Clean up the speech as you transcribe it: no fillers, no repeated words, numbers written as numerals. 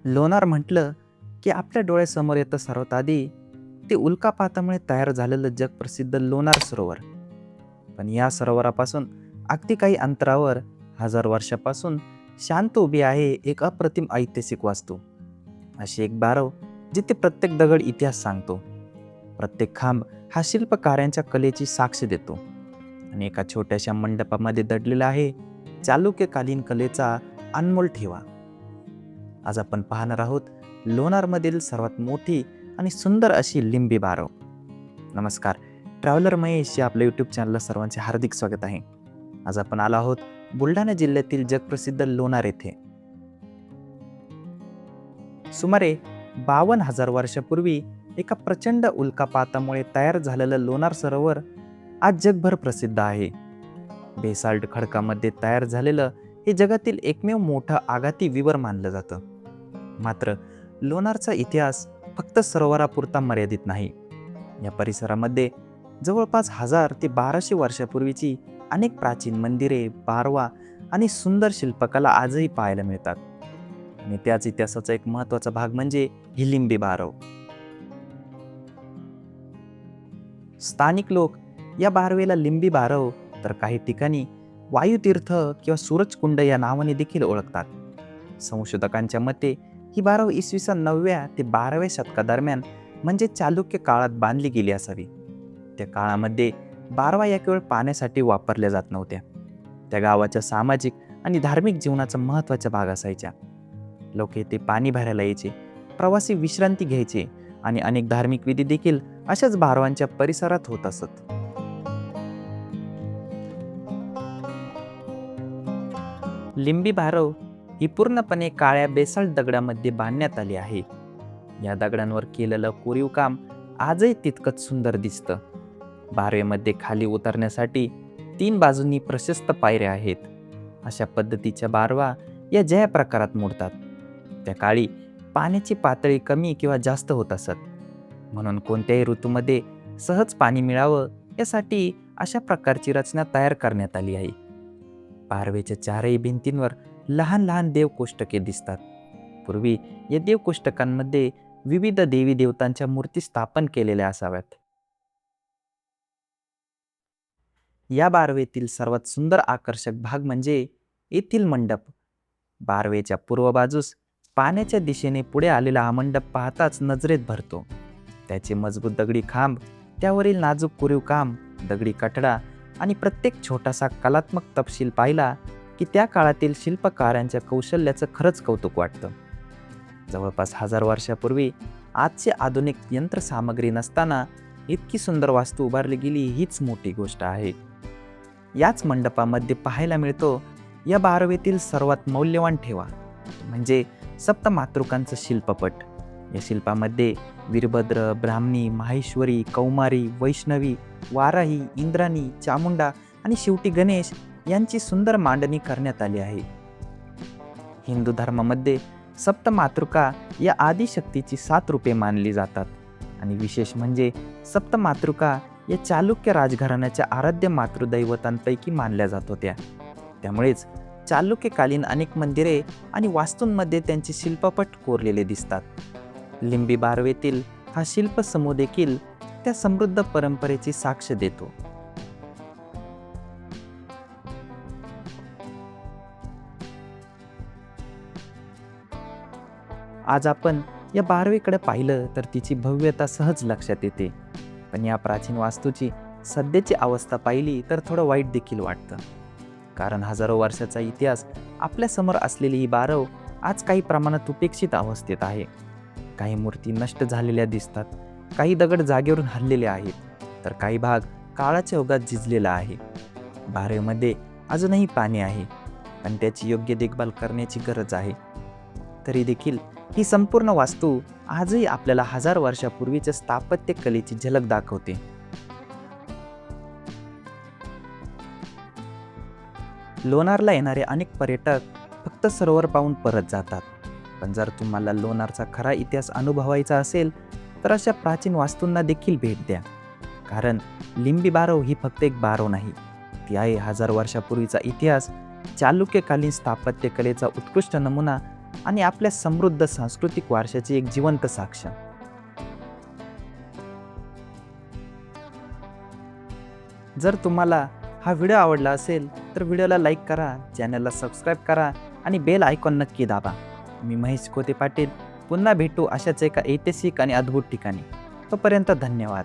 लोणार म्हटलं की आपल्या डोळ्यासमोर येतं सर्वात आधी ते उल्कापातामुळे तयार झालेलं जगप्रसिद्ध लोणार सरोवर. पण या सरोवरापासून अगदी काही अंतरावर हजार वर्षापासून शांत उभी आहे एक अप्रतिम ऐतिहासिक वास्तू. अशी एक बारव जिथे प्रत्येक दगड इतिहास सांगतो, प्रत्येक खांब हा शिल्पकारांच्या कलेची साक्ष देतो आणि एका छोट्याशा मंडपामध्ये दडलेला आहे चालुक्यकालीन कलेचा अनमोल ठेवा. आज आपण पाहणार आहोत लोणारमधील सर्वात मोठी आणि सुंदर अशी लिंबी बारव. नमस्कार, ट्रॅव्हलर महेश या आपल्या यूट्यूब चॅनलला सर्वांचे हार्दिक स्वागत आहे. आज आपण आलो आहोत बुलढाणा जिल्ह्यातील जगप्रसिद्ध लोणार येथे. सुमारे 52,000 वर्षापूर्वी एका प्रचंड उल्कापातामुळे तयार झालेलं लोणार सरोवर आज जगभर प्रसिद्ध आहे. बेसाल्ट खडकामध्ये तयार झालेलं हे जगातील एकमेव मोठं आघाती विवर मानलं जातं. मात्र लोणारचा इतिहास फक्त सरोवरापुरता मर्यादित नाही. या परिसरामध्ये जवळपास 1000 ते 1200 वर्षापूर्वीची अनेक प्राचीन मंदिरे, बारवा आणि सुंदर शिल्पकला आजही पाहायला मिळतात. आणि त्याच इतिहासाचा एक महत्त्वाचा भाग म्हणजे ही लिंबी बारव. स्थानिक लोक या बारवेला लिंबी बारव, तर काही ठिकाणी वायुतीर्थ किंवा सूरजकुंड या नावाने देखील ओळखतात. संशोधकांच्या मते ही बारव इसवी सन 9व्या ते 12व्या शतकादरम्यान म्हणजे चालुक्य काळात बांधली गेली असावी. त्या काळामध्ये बारवा या केवळ पाण्यासाठी वापरल्या जात नव्हत्या, त्या गावाच्या सामाजिक आणि धार्मिक जीवनाचा महत्त्वाचा भाग असायच्या. लोक येथे पाणी भरायला यायचे, प्रवासी विश्रांती घ्यायचे आणि अनेक धार्मिक विधी देखील अशाच बारवांच्या परिसरात होत असत. लिंबी बारव ही पूर्णपणे काळ्या बेसाल्ट दगडामध्ये बांधण्यात आली आहे. या दगडांवर केलेलं कोरीव काम आजही तितकंच सुंदर दिसतं. बारवेमध्ये खाली उतरण्यासाठी 3 बाजूंनी प्रशस्त पायऱ्या आहेत. अशा पद्धतीच्या बारवा या ज्या प्रकारात मोडतात, त्या काळी पाण्याची पातळी कमी किंवा जास्त होत असत. म्हणून कोणत्याही ऋतूमध्ये सहज पाणी मिळावं यासाठी अशा प्रकारची रचना तयार करण्यात आली आहे. बारवेच्या चारही भिंतींवर लहान लहान देवकोष्टके दिसतात. पूर्वी या देवकोष्टकांमध्ये विविध देवी देवतांच्या मूर्ती स्थापन केलेल्या असाव्यात. या बारवेतील सर्वात सुंदर आकर्षक भाग म्हणजे येथील मंडप. बारवेच्या पूर्व बाजूस पाण्याच्या दिशेने पुढे आलेला हा मंडप पाहताच नजरेत भरतो. त्याचे मजबूत दगडी खांब, त्यावरील नाजूक कोरीव काम, दगडी कठडा आणि प्रत्येक छोटासा कलात्मक तपशील पाहिला की त्या काळातील शिल्पकारांच्या कौशल्याचं खरंच कौतुक वाटतं. जवळपास 1000 वर्षापूर्वी आजची आधुनिक यंत्रसामग्री नसताना इतकी सुंदर वास्तू उभारली गेली हीच मोठी गोष्ट आहे. याच मंडपामध्ये पाहायला मिळतो या बारवेतील सर्वात मौल्यवान ठेवा म्हणजे सप्तमातृकांचं शिल्पपट. या शिल्पामध्ये वीरभद्र, ब्राह्मणी, माहेश्वरी, कौमारी, वैष्णवी, वाराही, इंद्राणी, चामुंडा आणि शेवटी गणेश यांची सुंदर मांडणी करण्यात आली आहे. हिंदू धर्मामध्ये सप्तमातृका या आदिशक्तीची 7 रूपे मानली जातात आणि विशेष म्हणजे सप्तमातृका या चालुक्य राजघराण्याच्या आराध्य मातृदैवतांपैकी मानल्या जात होत्या. त्यामुळेच चालुक्यकालीन अनेक मंदिरे आणि वास्तूंमध्ये त्यांचे शिल्पपट कोरलेले दिसतात. लिंबी बारवेतील हा शिल्पसमूह देखील त्या समृद्ध परंपरेची साक्ष देतो. आज आपण या बारवेकडे पाहिलं तर तिची भव्यता सहज लक्षात येते. पण या प्राचीन वास्तूची सध्याची अवस्था पाहिली तर थोडं वाईट देखील वाटतं. कारण हजारो वर्षाचा इतिहास आपल्यासमोर असलेली ही बारव आज काही प्रमाणात उपेक्षित अवस्थेत आहे. काही मूर्ती नष्ट झालेल्या दिसतात, काही दगड जागेवरून हललेले आहेत, तर काही भाग काळाच्या ओघात झिजलेला आहे. बारवेमध्ये अजूनही पाणी आहे, पण त्याची योग्य देखभाल करण्याची गरज आहे. तरी देखील ही संपूर्ण वास्तू आजही आपल्याला 1000 वर्षापूर्वीच्या स्थापत्य कलेची झलक दाखवते. लोणारला येणारे अनेक पर्यटक फक्त सरोवर पाहून परत जातात. पण जर तुम्हाला लोणारचा खरा इतिहास अनुभवायचा असेल तर अशा प्राचीन वास्तूंना देखील भेट द्या. कारण लिंबी बारव ही फक्त एक बारव नाही, ती आहे 1000 वर्षापूर्वीचा इतिहास, चालुक्यकालीन स्थापत्यकलेचा उत्कृष्ट नमुना आणि आपल्या समृद्ध सांस्कृतिक वारशाची एक जिवंत साक्ष. जर तुम्हाला हा व्हिडिओ आवडला असेल तर व्हिडिओला लाईक करा, चॅनलला सबस्क्राईब करा आणि बेल आयकॉन नक्की दाबा. मी महेश कोते पाटील पुन्हा भेटू अशाच एका ऐतिहासिक आणि अद्भुत ठिकाणी. तोपर्यंत धन्यवाद.